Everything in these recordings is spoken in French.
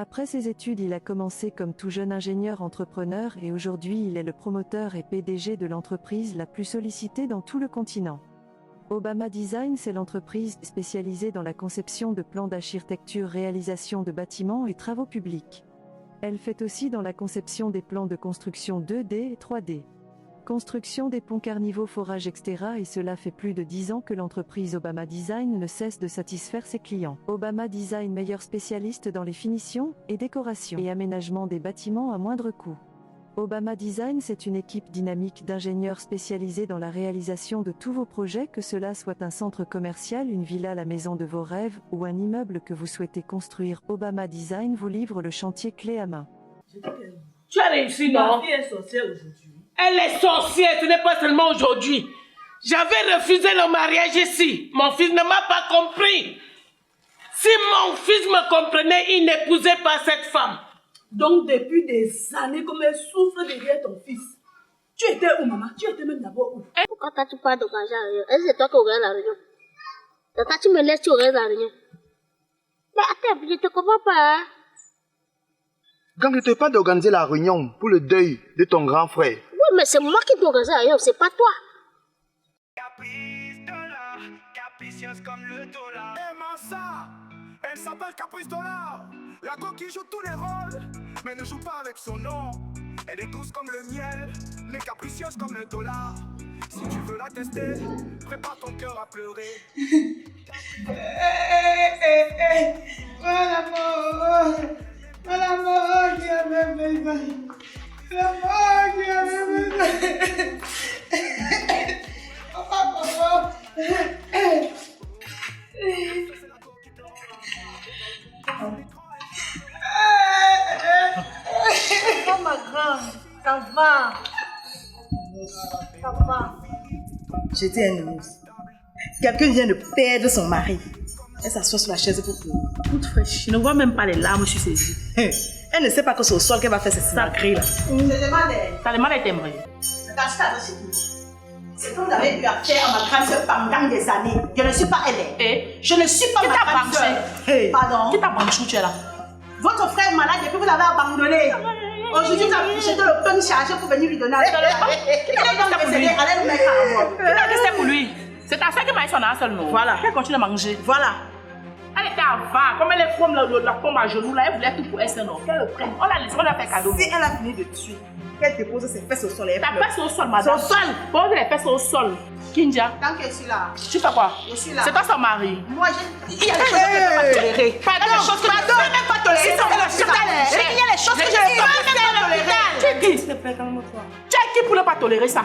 Après ses études, il a commencé comme tout jeune ingénieur entrepreneur et aujourd'hui il est le promoteur et PDG de l'entreprise la plus sollicitée dans tout le continent. Obama Design, c'est l'entreprise spécialisée dans la conception de plans d'architecture, réalisation de bâtiments et travaux publics. Elle fait aussi dans la conception des plans de construction 2D et 3D. Construction des ponts carnivaux, forage, etc. Et cela fait plus de 10 ans que l'entreprise Obama Design ne cesse de satisfaire ses clients. Obama Design, meilleur spécialiste dans les finitions et décorations et aménagement des bâtiments à moindre coût. Obama Design, c'est une équipe dynamique d'ingénieurs spécialisés dans la réalisation de tous vos projets, que cela soit un centre commercial, une villa, la maison de vos rêves ou un immeuble que vous souhaitez construire. Obama Design vous livre le chantier clé à main. Tu as réussi, non? Ma fille est sorcière aujourd'hui. Elle est sorcière, ce n'est pas seulement aujourd'hui. J'avais refusé le mariage ici. Mon fils ne m'a pas compris. Si mon fils me comprenait, il n'épousait pas cette femme. Donc depuis des années, comme elle souffre derrière ton fils. Tu étais où, maman? Tu étais même d'abord où? Pourquoi tu parles de l'argent à la réunion? Est-ce que c'est toi qui aurais la réunion? Quand tu me laisses, tu aurais la réunion. Mais attends, je ne te comprends pas. Hein? Quand je te parle d'organiser la réunion pour le deuil de ton grand frère. Oui, mais c'est moi qui t'organise la réunion, c'est pas toi. Caprice dollar, capricieuse comme le dollar. Aimant ça, elle s'appelle Caprice Dollar. La go qui joue tous les rôles, mais ne joue pas avec son nom. Elle est douce comme le miel, mais capricieuse comme le dollar. Si tu veux la tester, prépare ton cœur à pleurer. Voilà la mort qui a même besoin. La mort qui a même besoin. Papa. Oh ma grande, ça va. Ça va. J'étais un novice. Quelqu'un vient de perdre son mari. Elle s'assoit sur la chaise pour pleurer. Toute fraîche, je ne vois même pas les larmes sur ses yeux. Elle ne sait pas que c'est au sol qu'elle va faire ses sacrés là. Je demande. Ça demande à être aimé. C'est comme vous avez eu affaire à ma grande soeur pendant des années. Je ne suis pas elle. Je ne suis pas ma grande soeur. Pardon. Qui t'a branché où tu es là? Votre frère est malade et puis vous l'avez abandonné. Aujourd'hui, vous avez jeté le pain chargé pour venir lui donner à allez nous mettre à mort. Qu'est-ce que c'est pour lui? C'est ta soeur qui m'a dit son seul nom. Voilà. Elle continue de manger. Voilà. Elle était avare, comme elle est from la tombe à genoux là, elle voulait tout pour elle seul nom. Qu'elle le prenne. On l'a laissé, on l'a fait cadeau. Si elle a fini de tuer, qu'elle dépose ses fesses au sol. Ta fesse au sol, madame. Au sol. Pose les fesses au sol. Kinja. Tant que je suis là. Tu fais quoi? Je suis là. C'est toi son mari. Moi, il y a des choses que je ne peux pas tolérer. Pardon, Il y a des choses que je ne peux même pas tolérer. Il y a des choses que je ne peux même pas tolérer. Tu es qui? S'il te plaît, calme-toi. Tu es qui pour ne pas tolérer ça?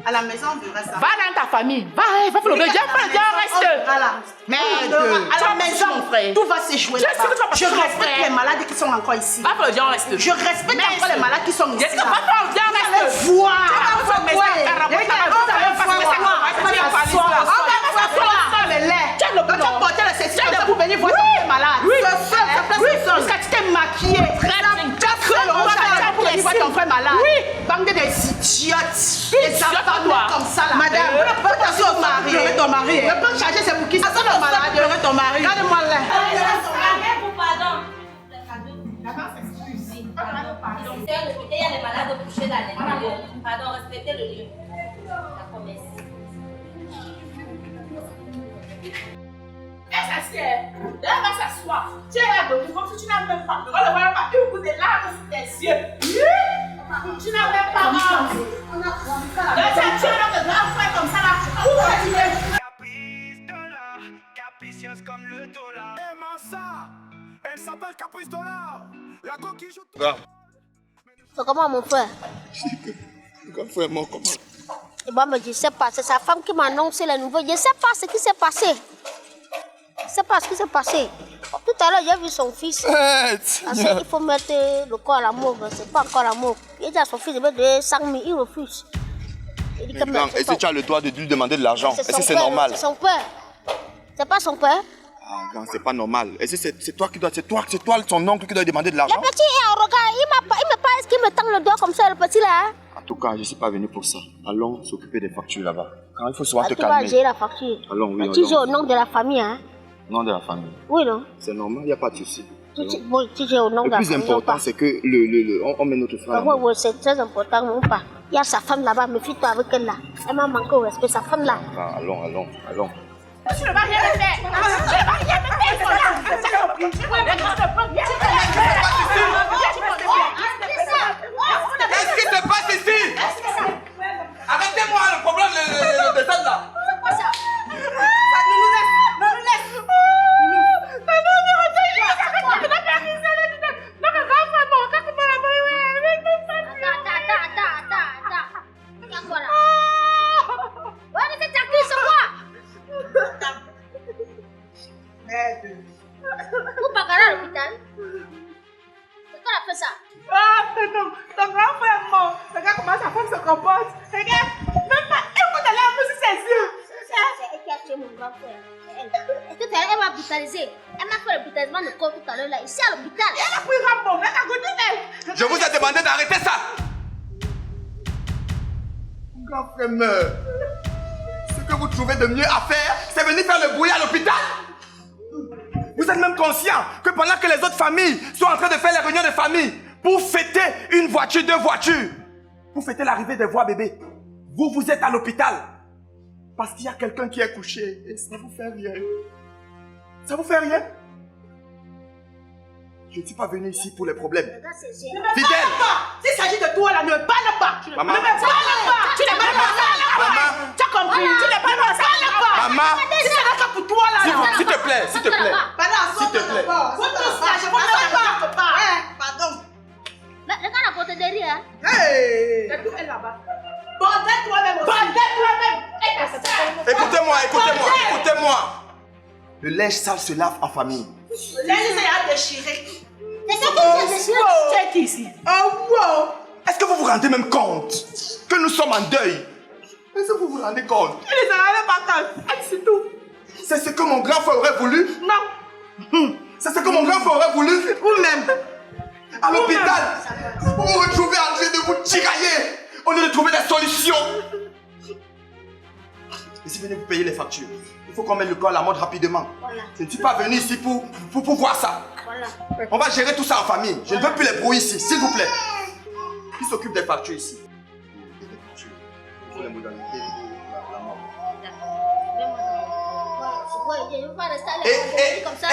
À la maison, on verra ça. Va dans ta famille. Va faire le bien. Reste. Voilà. Merde. À la maison, tout va se jouer là-bas. Je respecte les malades qui sont encore ici. Va faire le bien, reste. Je respecte encore les malades qui sont ici. Va faire le bien, reste. Voir. Quand tu as porté la session pour venir voir ton malade. Oui, parce que tu t'es maquillée. Tu as fait le rouge pour venir voir ton frère malade. Oui. Bande des idiotes. Des enfants comme ça là. Madame, ne peux pas ton mari. Pleurer ton mari. Ne peux pas charger ses bouquets. Attends le malade. Pleurer ton mari. Regarde-moi là. Pardon. Il y a les malades couchés là. Pardon, respectez le lieu. D'accord, merci. Elle s'assied. Elle va s'asseoir. Tu es là debout comme si tu n'as même pas. On ne voit pas une goutte de larmes sur tes yeux. Tu n'as même pas mal. Tu as notre grand frère comme ça là. Où vas-tu? Caprice dollar, capricieuse comme le dollar. Aimant ça, elle s'appelle Caprice Dollar. La go qui joue tout. C'est comment mon frère? Mon frère mort comment? Et moi, je ne sais pas. C'est sa femme qui m'a annoncé les nouvelles. Je ne sais pas ce qui s'est passé. Je ne sais pas ce qui s'est passé. Tout à l'heure, j'ai vu son fils. Il faut mettre le corps à la morgue. Ce n'est pas encore à la morgue. Il dit à son fils de mettre 5 000. Il refuse. Il dit que Est-ce que tu as le droit de lui demander de l'argent? Est-ce que c'est père, normal? C'est son père. C'est pas son père. Ah, grand, c'est pas normal. Est-ce que c'est toi qui dois, c'est toi son oncle qui doit demander de l'argent? Le petit est arrogant. Il me parle, est-ce qu'il me tend le doigt comme ça, le petit là? Hein? En tout cas, je ne suis pas venu pour ça. Allons s'occuper des factures là-bas. Quand il faut souvent te Tu vas calmer. gérer la facture. Allons, oui, Mais toujours au allons. nom de la famille, hein? Nom de la famille. Oui, non? C'est normal, il n'y a pas de souci. Bon, si j'ai au nom Le de la plus famille, important, c'est que on met notre frère. Oui, oui, c'est très important, mon père. Il y a sa femme là-bas, méfie-toi avec elle là. Elle m'a manqué au respect, sa femme là. Ah, allons. Tu ne vas rien me faire. Tu ne vas rien me faire. Qu'est-ce qui se passe ici? Arrêtez-moi le problème de ça là. C'est quoi ça? Ne nous laisse. Ton grand frère est mort. Regarde comment sa femme se comporte. Regarde, même pas une goutte de larmes sur ses yeux. C'est elle qui a tué mon grand frère. Est-ce que elle m'a brutalisé? Elle m'a fait le brutalisement de corps tout à l'heure là, ici à l'hôpital. Elle a pris Rambo, elle a goûté d'elle. Je vous ai demandé d'arrêter ça. Mon grand frère meurt. Ce que vous trouvez de mieux à faire, c'est venir faire le bruit à l'hôpital. Vous êtes même conscient que pendant que les autres familles sont en train de faire les réunions de famille pour fêter une voiture, 2 voitures, pour fêter l'arrivée des voix bébés, vous êtes à l'hôpital parce qu'il y a quelqu'un qui est couché et ça vous fait rien. Ça vous fait rien? Je ne suis pas venu ici pour les problèmes. Fidèle! S'il s'agit de toi là, ne parle pas! Maman! Ne me parle pas! Tu n'es pas Maman! Tu as compris? Tu n'es pas parle pas! Maman! C'est ça pour toi là! S'il te plaît! S'il te plaît! Vous tous là, je vous ne pas! Pardon! Regarde la porte derrière. Hey! D'où est là-bas? Bordel toi-même aussi! Bordel toi-même! Écoutez-moi! Le linge sale se lave en famille. Laisse ça déchirer. C'est ça qui s'est déchiré. Tu es qui ici? Oh wow! Est-ce que vous vous rendez même compte que nous sommes en deuil? Est-ce que vous vous rendez compte? Tu les as allés par terre. C'est tout. C'est ce que mon grand frère aurait voulu? Non. C'est ce que mon grand frère aurait voulu? Vous-même. À l'hôpital, vous vous retrouvez en train de vous tirailler au lieu de trouver des solutions. Et si venez vous payer les factures, il faut qu'on mette le corps à la mode rapidement. Voilà. Je ne suis pas venu ici pour voir ça. Voilà. On va gérer tout ça en famille. Je ne veux plus les brouilles ici, s'il vous plaît. Qui s'occupe des factures ici? Pour les modalités pour la mort. Je ne veux pas rester à comme ça.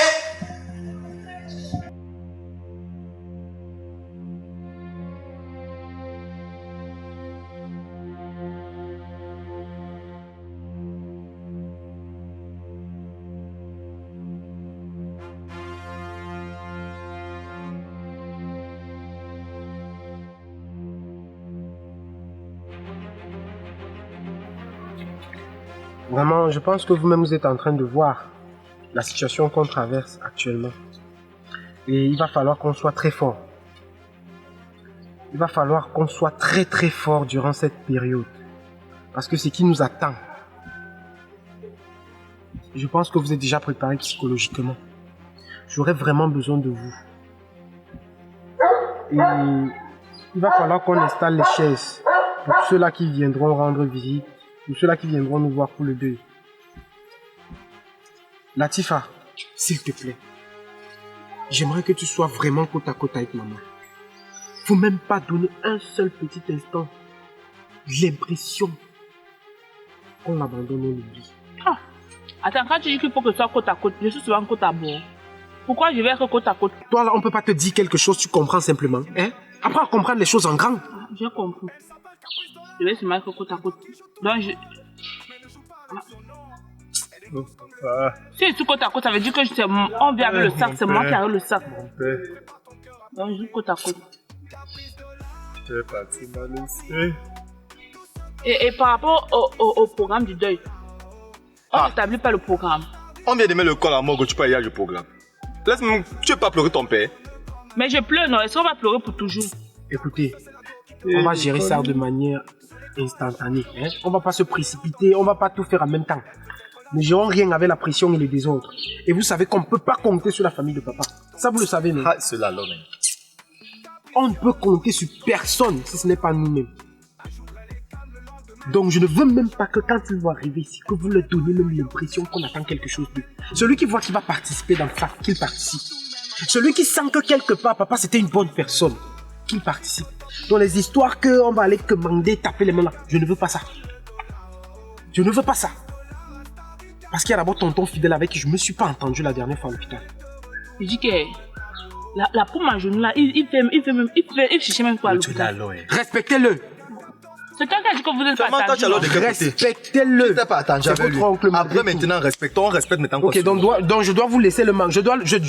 Vraiment, je pense que vous-même vous êtes en train de voir la situation qu'on traverse actuellement. Et il va falloir qu'on soit très fort. Il va falloir qu'on soit très très fort durant cette période. Parce que c'est ce qui nous attend. Je pense que vous êtes déjà préparés psychologiquement. J'aurai vraiment besoin de vous. Et il va falloir qu'on installe les chaises pour ceux-là qui viendront rendre visite, pour ceux-là qui viendront nous voir pour le deuil. Latifa, s'il te plaît, j'aimerais que tu sois vraiment côte à côte avec maman. Faut même pas donner un seul petit instant l'impression qu'on l'abandonne, on l'oublie. Ah. Attends, quand tu dis qu'il faut que tu sois côte à côte, je suis souvent côte à bord. Pourquoi je vais être côte à côte? Toi là, on peut pas te dire quelque chose, tu comprends simplement. Hein? Apprends à comprendre les choses en grand. J'ai compris. Je vais seulement être côte à côte. Donc je... Si je suis côte à côte, ça veut dire que on vient avec le sac, c'est moi qui ai le sac. Donc je suis côte à côte. Et par rapport au programme du deuil, on n'établit pas le programme. On vient de mettre le corps à la morgue, tu peux y aller le programme. Laisse-moi, tu veux pas pleurer ton père? Mais je pleure, non? Est-ce qu'on va pleurer pour toujours? Écoutez, on va gérer ça de manière instantanée. Hein? On va pas se précipiter, on va pas tout faire en même temps. Ne gérons rien avec la pression et le désordre. Et vous savez qu'on ne peut pas compter sur la famille de papa. Ça, vous le savez, non? Cela, l'homme. On ne peut compter sur personne si ce n'est pas nous-mêmes. Donc, je ne veux même pas que quand ils vont arriver ici, que vous leur donnez même l'impression qu'on attend quelque chose d'eux. Celui qui voit qu'il va participer dans ça, qu'il participe. Celui qui sent que quelque part, papa, c'était une bonne personne, qu'il participe. Dans les histoires qu'on va aller commander, taper les mains là, je ne veux pas ça. Je ne veux pas ça. Parce qu'il y a d'abord tonton fidèle avec qui je ne me suis pas entendu la dernière fois à l'hôpital. Il dit que la pomme à genoux là, il cherche même quoi à l'hôpital. Respectez-le. C'est toi qui a dit que vous n'êtes pas attendu. Respectez-le. Je pas attendu avec lui. Après maintenant, respectons, on respecte maintenant. Ok, donc je dois vous laisser le manque. Je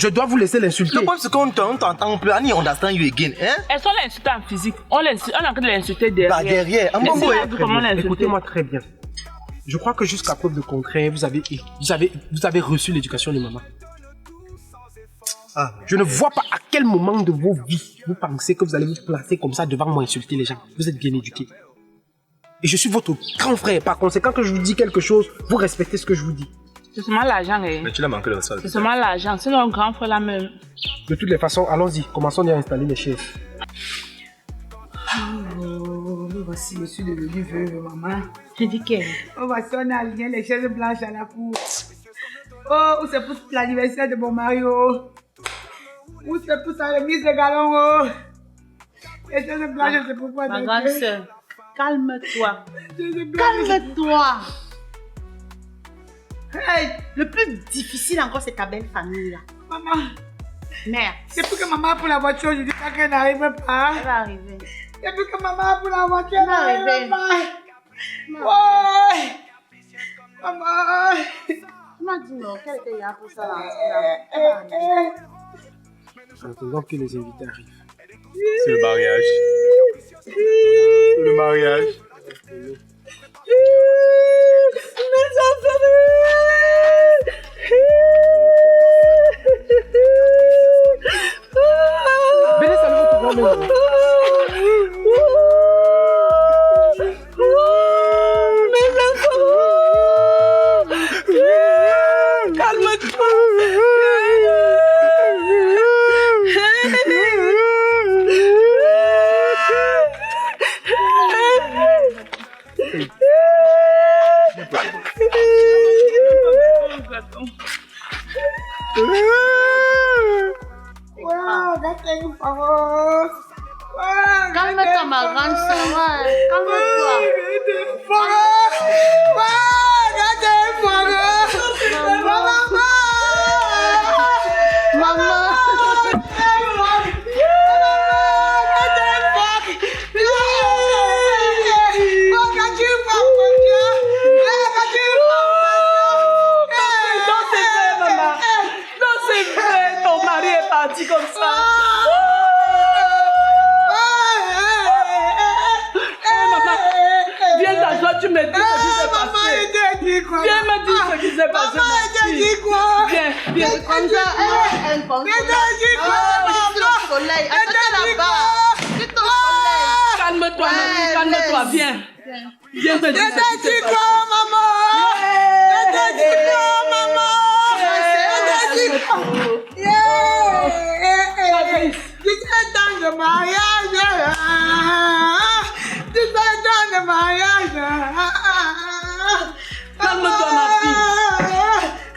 dois vous laisser l'insulter. Le problème c'est qu'on t'entend plus. Annie, on understand you again. Hein? Est-ce qu'on l'insulte en physique? On est en train de l'insulter derrière. Bah, derrière. Écoutez-moi très bien. Je crois que jusqu'à preuve de contraire, vous avez reçu l'éducation de maman. Je ne vois pas à quel moment de vos vies vous pensez que vous allez vous placer comme ça devant moi insulter les gens. Vous êtes bien éduqués. Et je suis votre grand frère. Par conséquent, que je vous dis quelque chose, vous respectez ce que je vous dis. C'est seulement l'argent. Mais tu l'as manqué le sol. C'est seulement l'argent. C'est notre grand frère là même. De toutes les façons, allons-y. Commençons à installer les chaises. Oh, voici monsieur devenu veuve, maman. J'ai dit que. Oh, voici on a aligné les chaises blanches à la cour. Oh, où c'est pour l'anniversaire de mon mari, oh. Où c'est pour sa remise de galon, oh. Les chaises blanches, c'est pourquoi. Ma grande soeur, calme-toi. Calme-toi. Hey, le plus difficile encore, c'est ta belle famille là. Maman. Merde. C'est pour que maman pour la voiture, je dis pas qu'elle n'arrive pas. Elle va arriver. C'est pour que maman pour la voiture, elle Elle va n'arrive arriver. pas. Ouais. Maman. Tu m'as dit non, quelle était là pour ça là? En attendant que les invités arrivent. C'est le mariage. C'est le mariage. Mes enfants. Venez saluer votre grand-mère. Mes enfants. Calme-toi. Calme-toi, ma grande soeur. Calme-toi. Maman. Comme ça. Maman, viens t'asseoir, tu me dis ce qui s'est passé. Viens me dire ce qui s'est passé. Maman, elle dit quoi? Viens. Comme ça, elle pense. Elle dit quoi? Le soleil. Elle là-bas. C'est ton soleil. Calme-toi, mamie, calme-toi, viens. Viens me dire ce qui s'est passé. Maman. Dans le mariage, dans le mariage. Calme-toi, ma fille.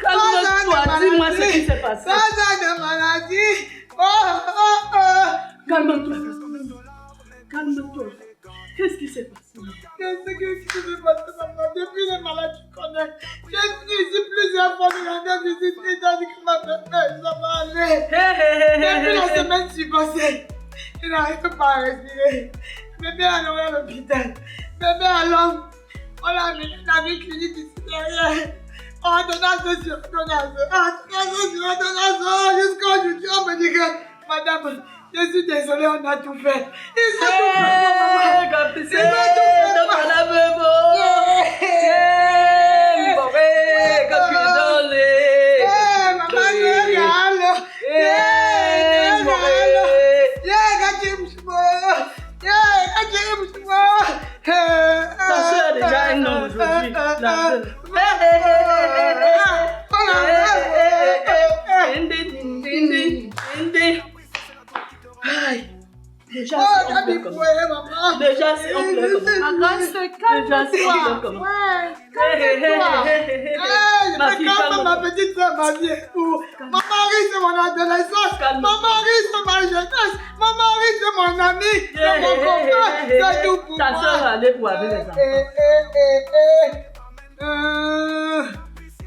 Calme-toi, dis-moi ce qui s'est passé. Dans de maladie. Calme-toi. Calme-toi. Qu'est-ce qui s'est passé? Qu'est-ce qui s'est passé, maman? Depuis les malades, tu connais. J'ai venu ici plusieurs fois, me rendre visite. Il t'a dit que ma bébé, ça va aller. Depuis la semaine passée, il n'arrive pas à respirer. Bébé allons à l'hôpital. Bébé allons. On l'a amené dans une clinique ici derrière. Ordonnance sur ordonnance. Jusqu'à aujourd'hui, on me dit que, madame, je suis désolée, on a tout fait. Ils ont tout fait. Ils ont tout Ta soeur a déjà un nom aujourd'hui. Déjà, Oh, c'est t'as dit on quoi, maman? Déjà, c'est on pleure comme ça. Déjà, c'est on pleure comme ça. Ma fille, calme ma petite soeur, ma vie. Mon mari, c'est mon adolescence. Mon mari, c'est ma jeunesse. Mon mari, c'est mon ami. C'est mon copain. C'est tout pour moi. Ta soeur va aller pour avec les enfants.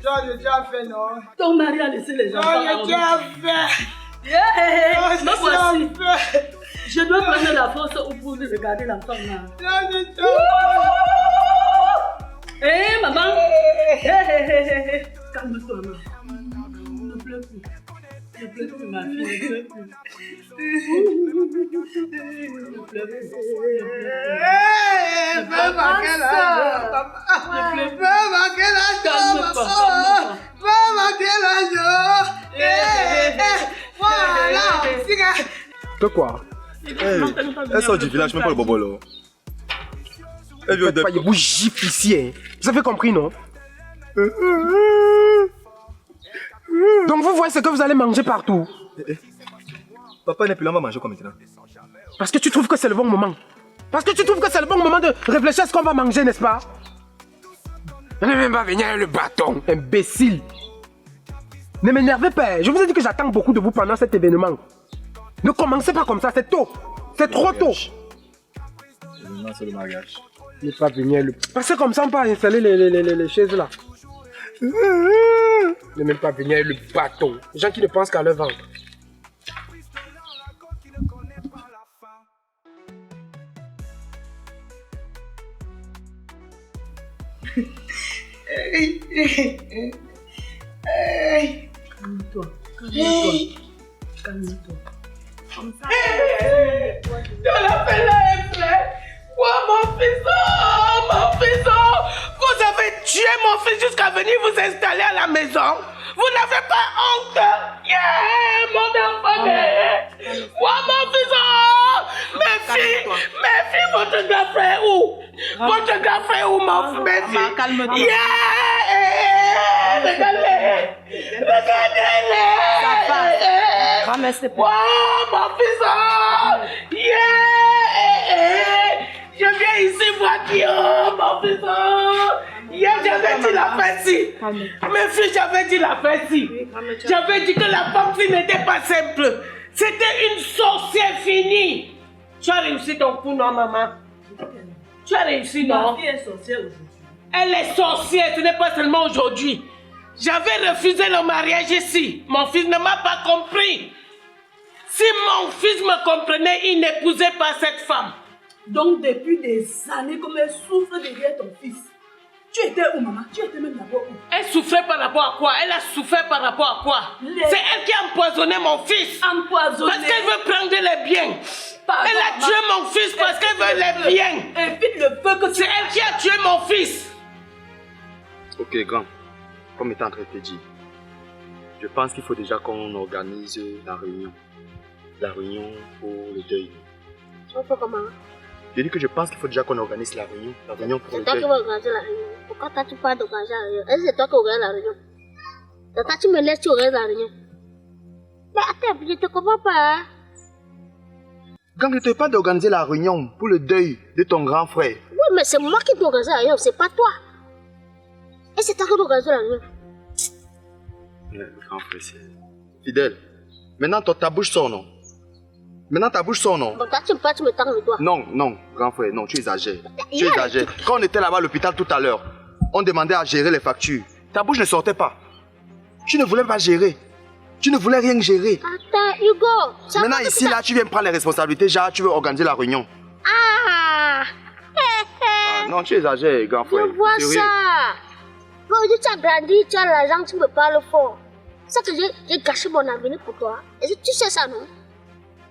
J'en ai déjà fait, non? Ton mari a laissé les enfants. J'en ai déjà fait. Me voici. Je dois prendre la force pour regarder l'enfant là. J'en ai déjà fait. Hé, maman. Calme-toi, maman. Ne pleure plus. Ne pleure plus, ma fille. Ne pleure plus. Ne pleure plus. Que quoi? Elle sort du village, même pas le bobo là. Elle vient de... Il vous gifle ici, hein. Vous avez compris, non? Donc vous voyez ce que vous allez manger partout. Papa n'est plus là, on va manger quoi maintenant? Parce que tu trouves que c'est le bon moment. Parce que tu trouves que c'est le bon moment de réfléchir à ce qu'on va manger, n'est-ce pas? On n'est même pas venu avec le bâton, imbécile. Ne m'énervez pas. Je vous ai dit que j'attends beaucoup de vous pendant cet événement. Ne commencez pas comme ça, c'est tôt. C'est trop tôt. Non, c'est le mariage. Ne pas venir le... Parce que comme ça, on peut installer les chaises là. Ne même pas venir avec le bâton. Les gens qui ne pensent qu'à leur ventre. Calme-toi. Calme-toi. Calme-toi. Comme ça. Je l'appelle la fleur. Quoi, mon fils? Oh, mon fils! Vous avez tué mon fils jusqu'à venir vous installer à la maison. Vous n'avez pas honte? Yeah, mon enfant! Quoi, mon fils? Mes filles, votre grand frère où? Votre grand frère où, mon fils? Calme-toi. Yeah! Regardez-les! Regardez-les! Ramassez pas. Wow, mon fils! Yeah! Je viens ici voir qui, oh, mon fils! Hier, j'avais dit la fête-ci. Mes filles, j'avais dit la fête-ci. J'avais dit que la femme-ci n'était pas simple. C'était une sorcière finie. Tu as réussi ton coup, non, maman? Tu as réussi, non? Ma fille est sorcière aujourd'hui. Elle est sorcière, ce n'est pas seulement aujourd'hui. J'avais refusé le mariage ici. Mon fils ne m'a pas compris. Si mon fils me comprenait, il n'épousait pas cette femme. Donc, depuis des années, comme elle souffre derrière ton fils. Tu étais où, maman? Tu étais même d'abord où? Elle souffrait par rapport à quoi? Elle a souffert par rapport à quoi? C'est elle qui a empoisonné mon fils. Empoisonné? Parce qu'elle veut prendre les biens. Elle a tué mon fils parce qu'elle veut les biens. Évite le feu que c'est elle qui a tué mon fils. Ok, grand. Comme étant en train de te dire, je pense qu'il faut déjà qu'on organise la réunion. La réunion pour le deuil. Tu vois comment? Je dis que je pense qu'il faut déjà qu'on organise la réunion. La réunion pour le deuil. C'est toi qui vas organiser la réunion. Pourquoi toi tu parles d'organiser la réunion? Est-ce que c'est toi qui organise la réunion? Toi tu me laisses, tu organises la réunion. Mais attends, je te comprends pas. Hein? Quand je te parle d'organiser la réunion pour le deuil de ton grand frère. Oui, mais c'est moi qui dois organiser la réunion, c'est pas toi. Et c'est toi qui dois organiser la réunion. Le grand frère, c'est fidèle. Maintenant, ta bouche sort, non? Maintenant, ta bouche sort, non? Bon, toi, tu me parles, tu me tends le doigt. Non, non, grand frère, non, tu exagères. Tu exagères. Quand on était là-bas à l'hôpital tout à l'heure, on demandait à gérer les factures. Ta bouche ne sortait pas. Tu ne voulais pas gérer. Tu ne voulais rien gérer. Attends, Hugo. Maintenant, ici, là, tu viens prendre les responsabilités. Genre, tu veux organiser la réunion. Ah! Non, tu exagères, grand frère. Je vois ça. Quand tu as grandi, tu as l'argent, tu me parles fort. C'est que j'ai gâché mon avenir pour toi. Et tu sais ça, non?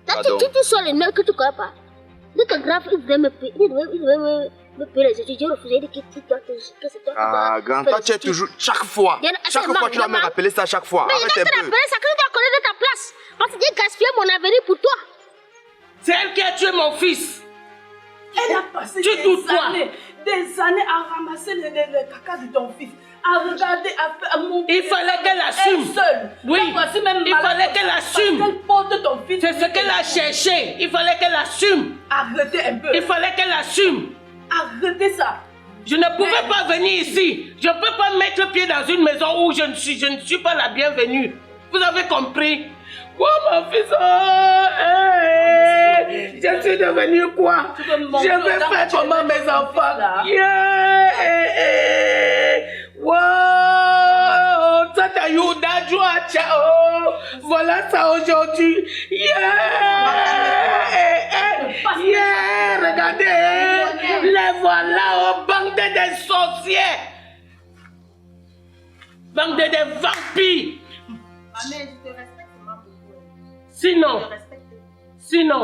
Tu sois le nez que tu ne connais pas. Dès que grave, il devait me payer. Il devait me payer les études. J'ai refusé de quitter toi. Que c'est toi. Ah, grand, toi, tu es toujours. Chaque fois, tu vas me rappeler ça chaque fois. Mais il va te rappeler ça que tu dois connaître ta place. Parce que j'ai gaspillé mon avenir pour toi. C'est elle qui a tué mon fils. Elle a passé des des années à ramasser les caca de ton fils, à regarder, à monter. Il fallait qu'elle assume. Seule. Oui, il fallait qu'elle assume. Elle porte ton fils. C'est ce qu'elle a cherché. Il fallait qu'elle assume. Arrêtez un peu. Il fallait qu'elle assume. Arrêtez ça. Je ne pouvais pas venir ici. Je ne peux pas mettre pied dans une maison où je ne suis pas la bienvenue. Vous avez compris? Quoi, mon fils? Je suis devenue quoi? Je vais faire comment mes enfants? Wow! Voilà ça aujourd'hui. Regardez. Les voilà au bande des sorciers. Bande des vampires. Ma mère, je te respecte vraiment beaucoup. Sinon. Je te respecte. Sinon.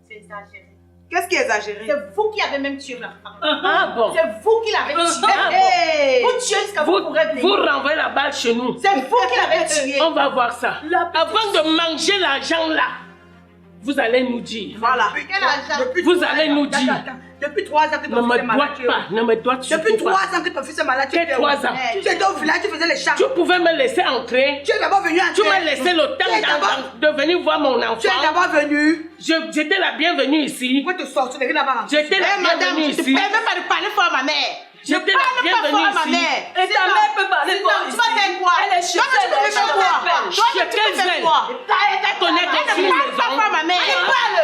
C'est exagéré. Qu'est-ce qui est exagéré? C'est vous qui avez même tué la femme. Ah bon. C'est vous qui l'avez tué. Hey. Vous tuez jusqu'à vous pourrez venir. Vous renvoyez la balle chez nous. C'est vous qui l'avez tué. On va voir ça. Avant de manger l'argent là, vous allez nous dire. Voilà. Quel argent? Vous allez nous dire. Depuis 3 ans que Ne ton me fils est malade. doite pas, ne me doite surtout Depuis 3 pas. ans que ton fils est malade, tu Quel étais 3 où? ans? Tu étais au village, tu faisais les champs. Tu pouvais me laisser entrer. Tu es d'abord venu entrer. Tu m'as laissé le temps de venir voir mon enfant. Tu es d'abord venu. J'étais la bienvenue ici. Pourquoi te sortir de là-bas? J'étais la bienvenue ici. Tu ne peux même pas parler fort à ma mère. J'étais la bienvenue ma ici. mère. Et ta mère peut parler fort Tu vas ici. faire quoi? Elle est chez elle. tu peux faire quoi? Elle connaît construire une maison.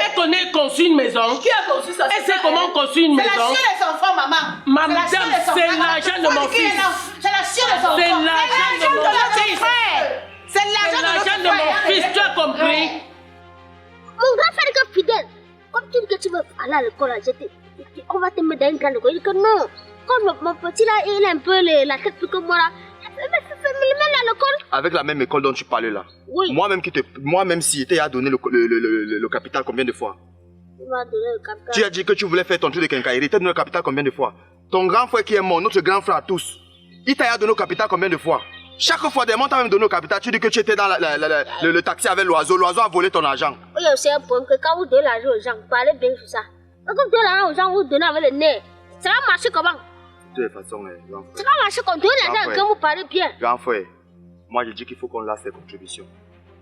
Elle connaît construire une maison. Qui a conçu ça? Elle sait comment construire une C'est la maison. chienne des enfants, maman. Madame, c'est l'argent de mon fils. C'est la chienne des enfants. C'est l'argent de mon fils. C'est C'est l'argent l'argent de mon fils. Tu as compris? Mon grand frère est fidèle. Comme tu dis que tu veux aller à l'école, on va te mettre dans une grande école. Il dit que non. Comme mon petit là, il a un peu la tête plus que moi là. Mais à l'école. Avec la même école dont tu parlais là. Oui. Moi-même si tu as donné le capital combien de fois? Il m'a donné le capital. Tu as dit que tu voulais faire ton tour de quincaillerie. Tu as donné le capital combien de fois? Ton grand frère qui est mort, notre grand frère à tous, il t'a donné le capital combien de fois? Chaque fois, des mois, tu as même donné le capital. Tu dis que tu étais dans le taxi avec l'oiseau. L'oiseau a volé ton argent. Il y a aussi un point que quand vous donnez l'argent aux gens, vous parlez bien sur ça. Quand vous donnez l'argent aux gens, vous donnez avec le nez. Ça va marcher comment? De toute façon, grand Ça frère. va marcher quand vous donnez l'argent quand vous parlez bien. Grand frère, moi je dis qu'il faut qu'on lance les contributions.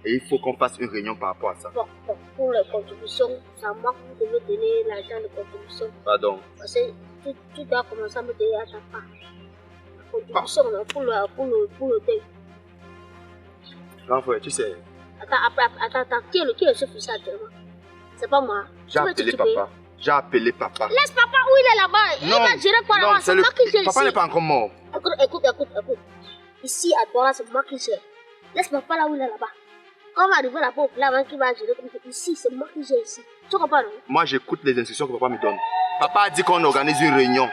Et il faut qu'on fasse une réunion par rapport à ça. Bon, pour les contributions, c'est à moi que vous devez donner l'argent de contribution. Pardon. Parce que tu dois commencer à me donner à ta part. La contribution là, pour le deuil. Grand frère, tu sais, Attends, qui est le chef ici actuellement? C'est pas moi. j'ai appelé papa. J'ai appelé papa. Laisse papa où il est là-bas. Il va gérer quoi là-bas? C'est moi qui gère ici. Papa n'est pas encore mort. Écoute. Ici, à Dora, c'est moi qui gère. Laisse papa là où il est là-bas. Quand on va arriver là-bas, là-bas qui va gérer comme ça. Ici, c'est moi qui gère ici. Tu comprends, non? Moi, j'écoute les instructions que papa me donne. Papa a dit qu'on organise une réunion.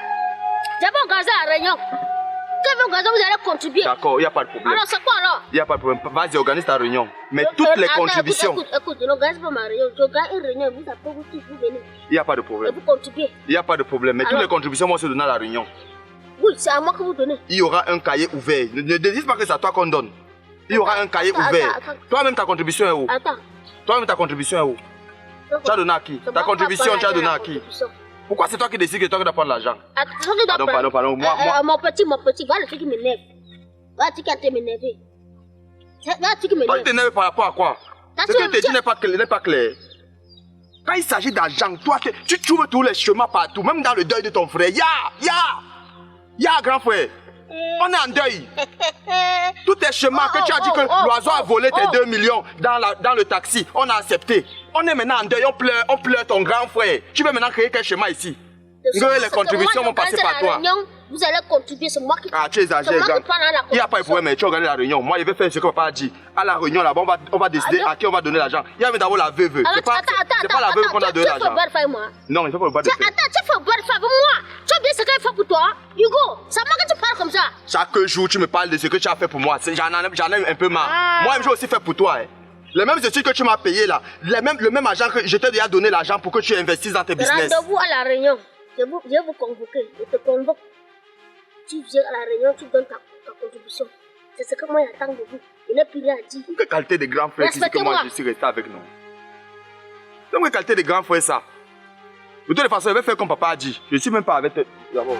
J'ai pas organisé la réunion. Quand vous organisez, vous allez contribuer. D'accord, il n'y a pas de problème. Alors, c'est quoi alors? Il n'y a pas de problème. Vas-y, organise ta réunion. Mais toutes les contributions. Écoute, je n'organise pas ma réunion. J'organise une réunion. Vous appelez, vous venez. Il n'y a pas de Et problème. vous contribuez. Il n'y a pas de problème. Mais toutes les contributions vont se donner à la réunion. Oui, c'est à moi que vous donnez. Il y aura un cahier ouvert. Ne dites pas que c'est à toi qu'on donne. Il y aura un cahier ouvert. Toi-même, ta contribution est où? Attends. Toi-même, ta contribution est où? Tu as donné à qui? Ta contribution, tu as donné à qui? Pourquoi c'est toi qui décides que toi qui dois prendre l'argent? Pardon. Mon petit, voilà le truc qui m'énerve. Voilà le truc qui a été m'énervé. Voilà le truc qui Toi, tu m'énerve. t'énerves par rapport à quoi? Ce que tu dis n'est pas clair. Quand il s'agit d'argent, toi, tu trouves tous les chemins partout, même dans le deuil de ton frère. Ya, grand frère. On est en deuil. Tous tes chemins que tu as dit que l'oiseau a volé tes 2 millions dans le taxi, on a accepté. On est maintenant en deuil, on pleure ton grand frère. Tu veux maintenant créer quel chemin ici? Les contributions vont passer par toi. Vous allez contribuer, c'est moi qui. Ah, tu exagères, grand. Il n'y a pas de problème, mais tu organises la réunion. Moi, je vais faire ce que papa a dit. À la réunion, là-bas, on va décider à qui on va donner l'argent. Il y a même d'abord la veuve. C'est pas la veuve qu'on a donné l'argent. Non, il faut pas le battre. Attends, tu fais beurre avec moi. Tu as bien ce qu'il faut pour toi. Hugo, c'est moi que tu parles comme ça. Chaque jour, tu me parles de ce que tu as fait pour moi. J'en ai un peu marre. Moi, j'ai aussi fait pour toi. Les mêmes études que tu m'as payé là, le même argent que je t'ai déjà donné l'argent pour que tu investisses dans tes business. Rendez-vous à la réunion. Je vais vous convoquer. Je te convoque. Tu viens à la réunion, tu donnes ta contribution. C'est ce que moi j'attends de vous. Il n'est plus rien à dire. Quelle qualité de grand frère qui dit que moi je suis resté avec nous? Donc, quelle qualité de grand frère ça? De toutes les façons, je vais faire comme papa a dit. Je ne suis même pas avec eux. D'abord.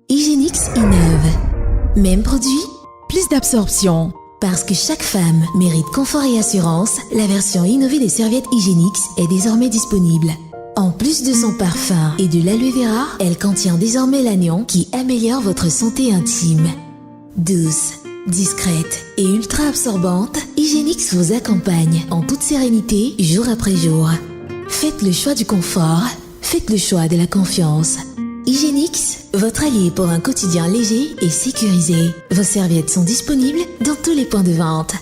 Hygiénix innove. Même produit, plus d'absorption. Parce que chaque femme mérite confort et assurance, la version innovée des serviettes Hygiénix est désormais disponible. En plus de son parfum et de l'aloe vera, elle contient désormais l'anion qui améliore votre santé intime. Douce, discrète et ultra absorbante, Hygiénix vous accompagne en toute sérénité jour après jour. Faites le choix du confort, faites le choix de la confiance. Hygiénix, votre allié pour un quotidien léger et sécurisé. Vos serviettes sont disponibles dans tous les points de vente.